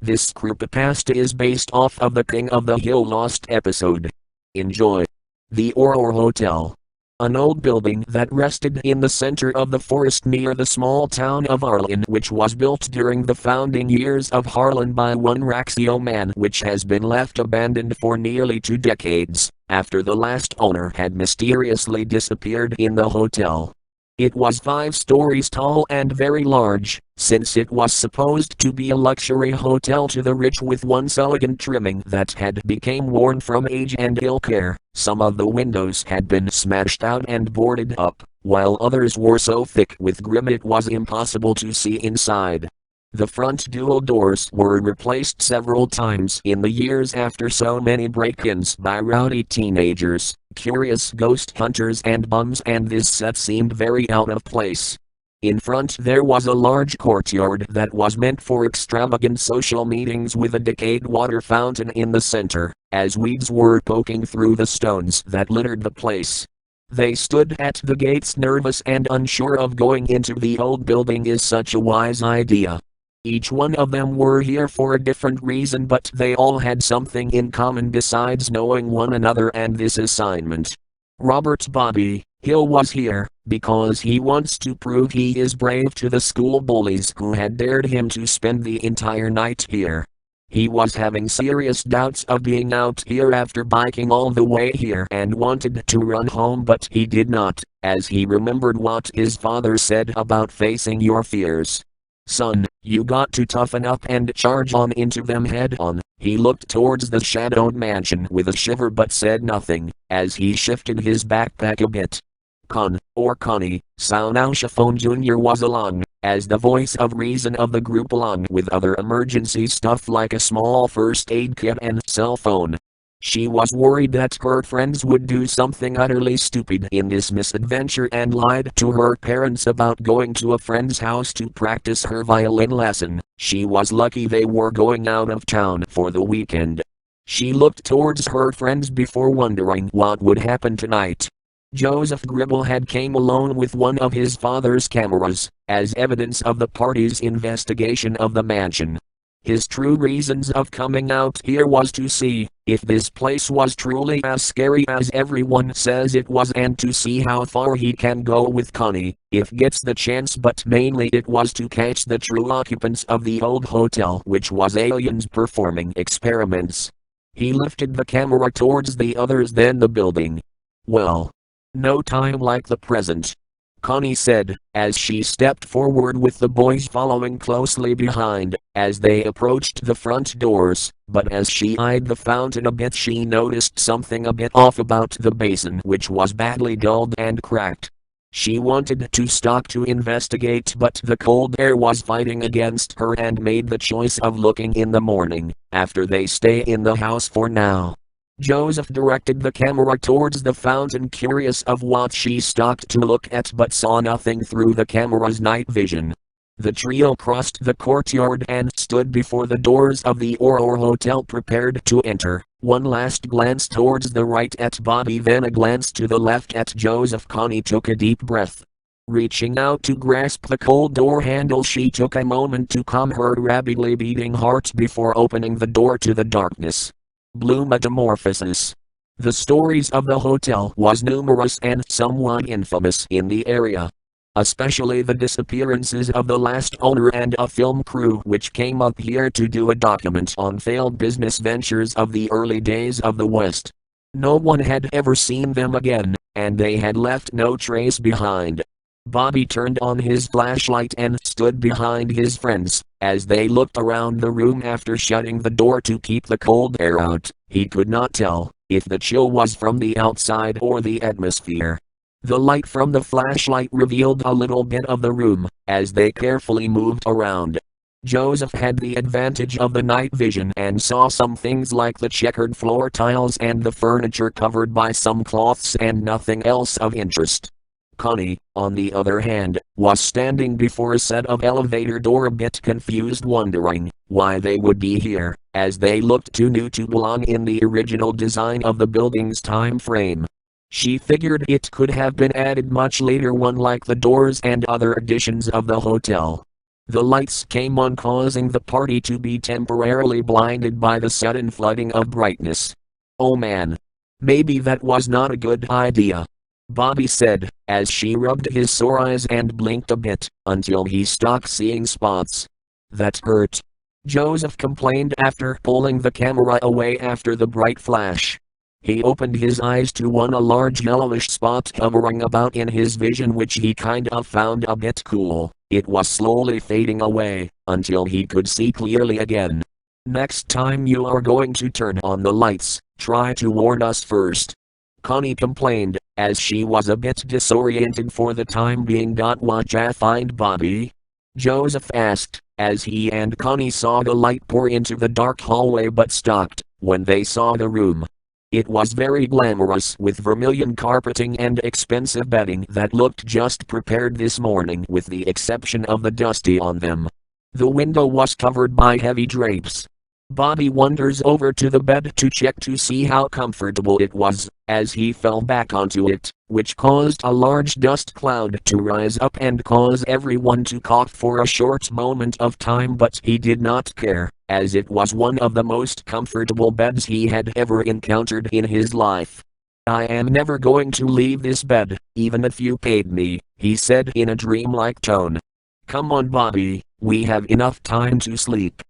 This creepypasta is based off of the King of the Hill Lost episode. Enjoy. The Aurora Hotel. An old building that rested in the center of the forest near the small town of Harlan, which was built during the founding years of Harlan by one Raxio man, which has been left abandoned for nearly 2 decades, after the last owner had mysteriously disappeared in the hotel. It was 5 stories tall and very large, since it was supposed to be a luxury hotel to the rich with one elegant trimming that had become worn from age and ill care. Some of the windows had been smashed out and boarded up, while others were so thick with grime it was impossible to see inside. The front dual doors were replaced several times in the years after so many break-ins by rowdy teenagers, curious ghost hunters and bums, and this set seemed very out of place. In front there was a large courtyard that was meant for extravagant social meetings with a decayed water fountain in the center, as weeds were poking through the stones that littered the place. They stood at the gates nervous and unsure of going into the old building is such a wise idea. Each one of them were here for a different reason, but they all had something in common besides knowing one another and this assignment. Robert Bobby Hill was here because he wants to prove he is brave to the school bullies who had dared him to spend the entire night here. He was having serious doubts of being out here after biking all the way here and wanted to run home, but he did not, as he remembered what his father said about facing your fears. Son, you got to toughen up and charge on into them head on. He looked towards the shadowed mansion with a shiver but said nothing, as he shifted his backpack a bit. Connie, Saunaushaphone Jr. was along, as the voice of reason of the group along with other emergency stuff like a small first aid kit and cell phone. She was worried that her friends would do something utterly stupid in this misadventure and lied to her parents about going to a friend's house to practice her violin lesson. She was lucky they were going out of town for the weekend. She looked towards her friends before wondering what would happen tonight. Joseph Gribble had came alone with one of his father's cameras, as evidence of the party's investigation of the mansion. His true reasons of coming out here was to see if this place was truly as scary as everyone says it was, and to see how far he can go with Connie, if gets the chance, but mainly it was to catch the true occupants of the old hotel, which was aliens performing experiments. He lifted the camera towards the others, then the building. Well, no time like the present, Connie said, as she stepped forward with the boys following closely behind, as they approached the front doors, but as she eyed the fountain a bit she noticed something a bit off about the basin, which was badly dulled and cracked. She wanted to stop to investigate, but the cold air was fighting against her and made the choice of looking in the morning, after they stay in the house for now. Joseph directed the camera towards the fountain, curious of what she stopped to look at but saw nothing through the camera's night vision. The trio crossed the courtyard and stood before the doors of the Aurora Hotel prepared to enter. One last glance towards the right at Bobby, then a glance to the left at Joseph. Connie took a deep breath. Reaching out to grasp the cold door handle, she took a moment to calm her rapidly beating heart before opening the door to the darkness. Blue Metamorphosis. The stories of the hotel was numerous and somewhat infamous in the area, especially the disappearances of the last owner and a film crew which came up here to do a document on failed business ventures of the early days of the West. No one had ever seen them again, and they had left no trace behind. Bobby turned on his flashlight and stood behind his friends, as they looked around the room after shutting the door to keep the cold air out. He could not tell if the chill was from the outside or the atmosphere. The light from the flashlight revealed a little bit of the room, as they carefully moved around. Joseph had the advantage of the night vision and saw some things like the checkered floor tiles and the furniture covered by some cloths and nothing else of interest. Connie, on the other hand, was standing before a set of elevator door, a bit confused, wondering why they would be here, as they looked too new to belong in the original design of the building's time frame. She figured it could have been added much later, one like the doors and other additions of the hotel. The lights came on, causing the party to be temporarily blinded by the sudden flooding of brightness. Oh man. Maybe that was not a good idea, Bobby said, as she rubbed his sore eyes and blinked a bit, until he stopped seeing spots. That hurt, Joseph complained after pulling the camera away after the bright flash. He opened his eyes to a large yellowish spot hovering about in his vision, which he kind of found a bit cool. It was slowly fading away, until he could see clearly again. Next time you are going to turn on the lights, try to warn us first, Connie complained, as she was a bit disoriented for the time being. What ya find, Bobby? Joseph asked, as he and Connie saw the light pour into the dark hallway but stopped when they saw the room. It was very glamorous, with vermilion carpeting and expensive bedding that looked just prepared this morning, with the exception of the dusty on them. The window was covered by heavy drapes. Bobby wanders over to the bed to check to see how comfortable it was, as he fell back onto it, which caused a large dust cloud to rise up and cause everyone to cough for a short moment of time, but he did not care, as it was one of the most comfortable beds he had ever encountered in his life. I am never going to leave this bed, even if you paid me, he said in a dreamlike tone. Come on, Bobby, we have enough time to sleep,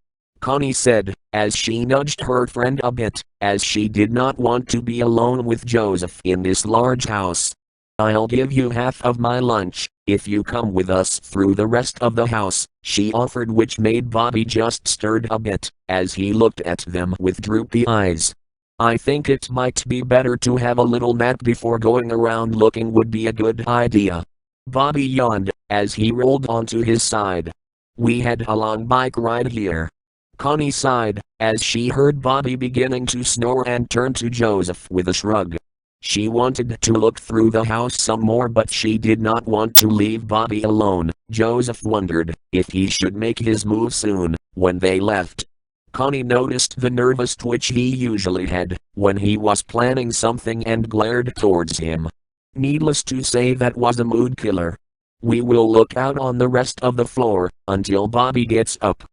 Connie said, as she nudged her friend a bit, as she did not want to be alone with Joseph in this large house. I'll give you half of my lunch if you come with us through the rest of the house, she offered, which made Bobby just stirred a bit, as he looked at them with droopy eyes. I think it might be better to have a little nap before going around looking would be a good idea. Bobby yawned, as he rolled onto his side. We had a long bike ride here, Connie sighed, as she heard Bobby beginning to snore, and turned to Joseph with a shrug. She wanted to look through the house some more, but she did not want to leave Bobby alone. Joseph wondered if he should make his move soon. When they left, Connie noticed the nervous twitch he usually had when he was planning something and glared towards him. Needless to say, that was a mood killer. We will look out on the rest of the floor until Bobby gets up.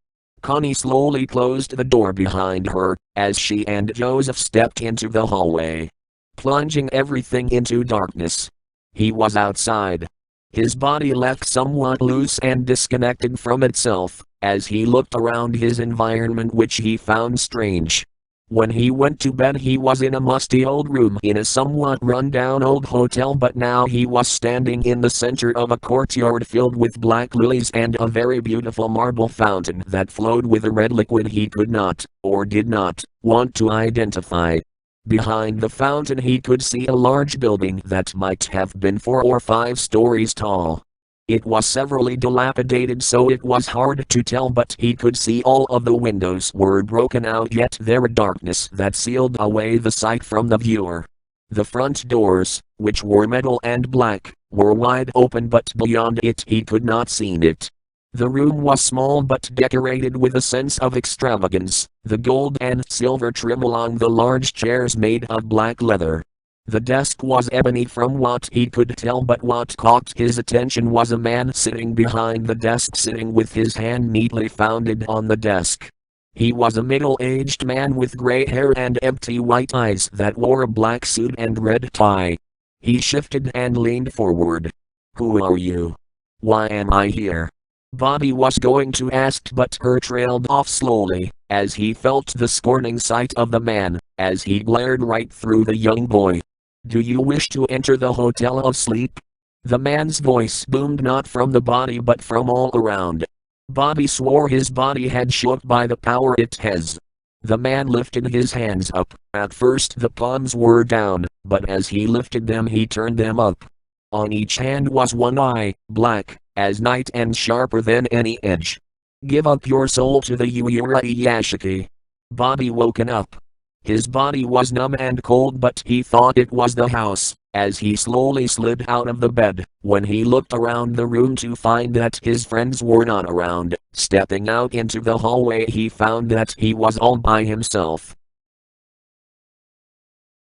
Connie slowly closed the door behind her as she and Joseph stepped into the hallway, plunging everything into darkness. He was outside. His body left somewhat loose and disconnected from itself as he looked around his environment, which he found strange. When he went to bed, he was in a musty old room in a somewhat run-down old hotel, but now he was standing in the center of a courtyard filled with black lilies and a very beautiful marble fountain that flowed with a red liquid he could not, or did not, want to identify. Behind the fountain he could see a large building that might have been 4 or 5 stories tall. It was severely dilapidated, so it was hard to tell, but he could see all of the windows were broken out, yet there was darkness that sealed away the sight from the viewer. The front doors, which were metal and black, were wide open, but beyond it he could not see it. The room was small but decorated with a sense of extravagance, the gold and silver trim along the large chairs made of black leather. The desk was ebony from what he could tell, but what caught his attention was a man sitting behind the desk, sitting with his hand neatly folded on the desk. He was a middle-aged man with gray hair and empty white eyes that wore a black suit and red tie. He shifted and leaned forward. Who are you? Why am I here? Bobby was going to ask, but her trailed off slowly, as he felt the scorning sight of the man, as he glared right through the young boy. Do you wish to enter the Hotel of Sleep? The man's voice boomed not from the body but from all around. Bobby swore his body had shook by the power it has. The man lifted his hands up. At first the palms were down, but as he lifted them he turned them up. On each hand was one eye, black as night and sharper than any edge. Give up your soul to the Uyura Iyashiki. Bobby woken up. His body was numb and cold, but he thought it was the house, as he slowly slid out of the bed. When he looked around the room to find that his friends were not around, stepping out into the hallway he found that he was all by himself.